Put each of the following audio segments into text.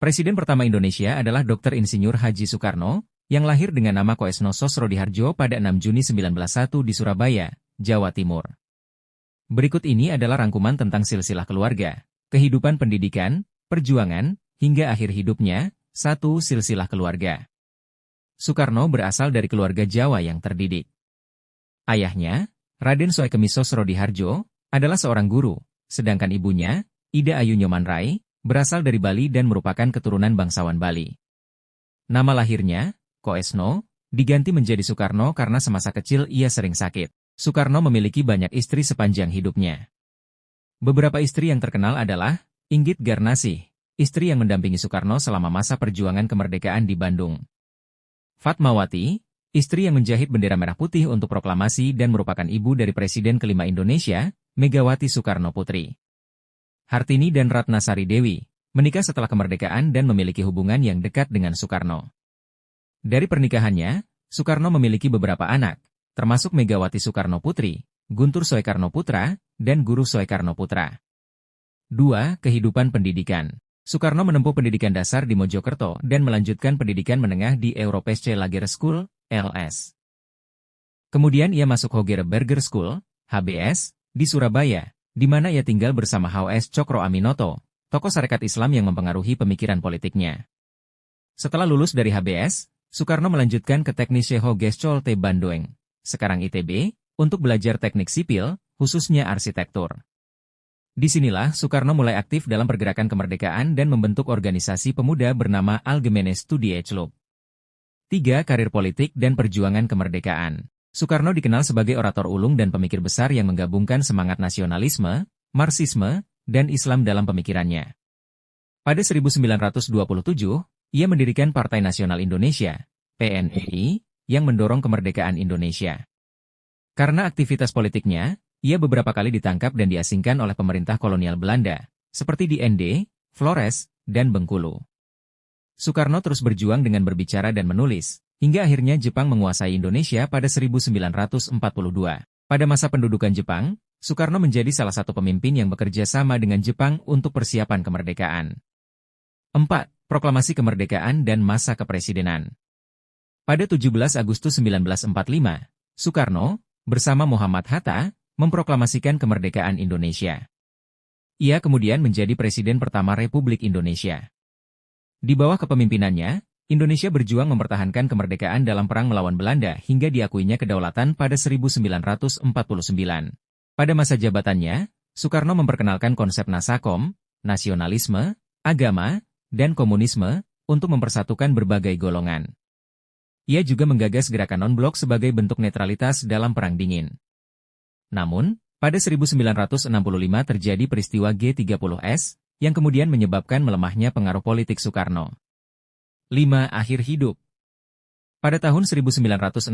Presiden pertama Indonesia adalah Dr. Insinyur Haji Soekarno, yang lahir dengan nama Koesno Sosrodihardjo pada 6 Juni 1901 di Surabaya, Jawa Timur. Berikut ini adalah rangkuman tentang silsilah keluarga, kehidupan pendidikan, perjuangan, hingga akhir hidupnya. 1. Silsilah keluarga. Soekarno berasal dari keluarga Jawa yang terdidik. Ayahnya, Raden Soekemi Sosrodihardjo, adalah seorang guru, sedangkan ibunya, Ida Ayu Nyomanrai, berasal dari Bali dan merupakan keturunan bangsawan Bali. Nama lahirnya, Koesno, diganti menjadi Soekarno karena semasa kecil ia sering sakit. Soekarno memiliki banyak istri sepanjang hidupnya. Beberapa istri yang terkenal adalah Inggit Garnasih, istri yang mendampingi Soekarno selama masa perjuangan kemerdekaan di Bandung. Fatmawati, istri yang menjahit bendera merah putih untuk proklamasi dan merupakan ibu dari Presiden kelima Indonesia, Megawati Soekarno Putri. Hartini dan Ratnasari Dewi, menikah setelah kemerdekaan dan memiliki hubungan yang dekat dengan Soekarno. Dari pernikahannya, Soekarno memiliki beberapa anak, termasuk Megawati Soekarno Putri, Guntur Soekarno Putra, dan Guru Soekarno Putra. 2. Kehidupan pendidikan. Soekarno menempuh pendidikan dasar di Mojokerto dan melanjutkan pendidikan menengah di Europese Lager School, LS. Kemudian ia masuk Hogere Berger School, HBS, di Surabaya, di mana ia tinggal bersama H.O.S. Cokro Aminoto, tokoh Sarekat Islam yang mempengaruhi pemikiran politiknya. Setelah lulus dari HBS, Soekarno melanjutkan ke Teknische Hogeschool te Bandung, sekarang ITB, untuk belajar teknik sipil, khususnya arsitektur. Disinilah Soekarno mulai aktif dalam pergerakan kemerdekaan dan membentuk organisasi pemuda bernama Algemene Studieclub. 3. Karir politik dan perjuangan kemerdekaan. Soekarno dikenal sebagai orator ulung dan pemikir besar yang menggabungkan semangat nasionalisme, Marxisme, dan Islam dalam pemikirannya. Pada 1927, ia mendirikan Partai Nasional Indonesia, PNI, yang mendorong kemerdekaan Indonesia. Karena aktivitas politiknya, ia beberapa kali ditangkap dan diasingkan oleh pemerintah kolonial Belanda, seperti di Ende, Flores, dan Bengkulu. Soekarno terus berjuang dengan berbicara dan menulis, hingga akhirnya Jepang menguasai Indonesia pada 1942. Pada masa pendudukan Jepang, Soekarno menjadi salah satu pemimpin yang bekerja sama dengan Jepang untuk persiapan kemerdekaan. 4. Proklamasi kemerdekaan dan masa kepresidenan. Pada 17 Agustus 1945, Soekarno, bersama Muhammad Hatta, memproklamasikan kemerdekaan Indonesia. Ia kemudian menjadi Presiden pertama Republik Indonesia. Di bawah kepemimpinannya, Indonesia berjuang mempertahankan kemerdekaan dalam perang melawan Belanda hingga diakuinya kedaulatan pada 1949. Pada masa jabatannya, Soekarno memperkenalkan konsep Nasakom, nasionalisme, agama, dan komunisme, untuk mempersatukan berbagai golongan. Ia juga menggagas gerakan non-blok sebagai bentuk netralitas dalam Perang Dingin. Namun, pada 1965 terjadi peristiwa G30S, yang kemudian menyebabkan melemahnya pengaruh politik Soekarno. 5. Akhir hidup. Pada tahun 1967,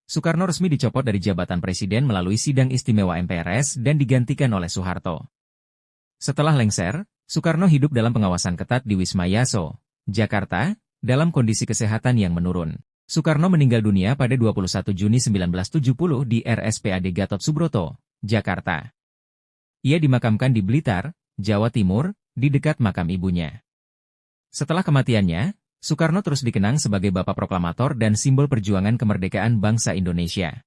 Soekarno resmi dicopot dari jabatan presiden melalui sidang istimewa MPRS dan digantikan oleh Soeharto. Setelah lengser, Soekarno hidup dalam pengawasan ketat di Wisma Yaso, Jakarta, dalam kondisi kesehatan yang menurun. Soekarno meninggal dunia pada 21 Juni 1970 di RSPAD Gatot Subroto, Jakarta. Ia dimakamkan di Blitar, Jawa Timur, di dekat makam ibunya. Setelah kematiannya, Soekarno terus dikenang sebagai bapak proklamator dan simbol perjuangan kemerdekaan bangsa Indonesia.